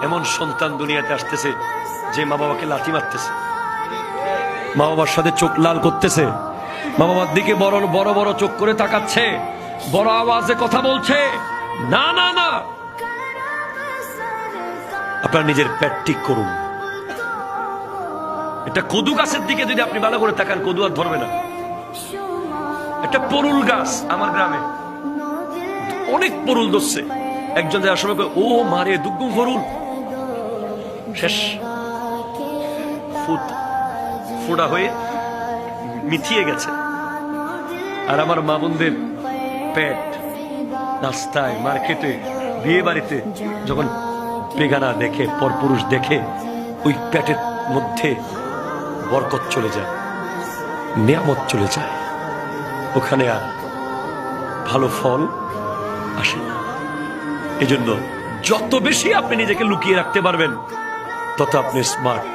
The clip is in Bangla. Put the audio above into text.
এমন সন্তান দুনিয়াতে আসতেছে যে মা বাবাকে লাথি মারতেছে, মা বাবার সাথে চোখ লাল করতেছে, মা বাবার দিকে বড় বড় বড় চোখ করে তাকাচ্ছে, বড় আওয়াজে কথা বলছে। না না না, আপনার নিজের পেট ঠিক করুন। একটা কদু গাছের দিকে যদি আপনি ভালো করে তাকান, কদু আর ধরবে না। একটা পরুল গাছ আমার গ্রামে অনেক পরুল ধরছে, একজন যাওয়ার সময় ও মারে দুগুম পরুল, শেষ ফোড়া হয়ে মিথিয়ে গেছে। আর আমার মা বোনদের পেট রাস্তায়, মার্কেটে, বিয়ে বাড়িতে যখন বেগানা দেখে, পরপুরুষ দেখে, ওই পেটের মধ্যে বরকত চলে যায়, নিয়ামত চলে যায়, ওখানে আর ভালো ফল আসে না। এজন্য যত বেশি আপনি নিজেকে লুকিয়ে রাখতে পারবেন তত আপনি স্মার্ট।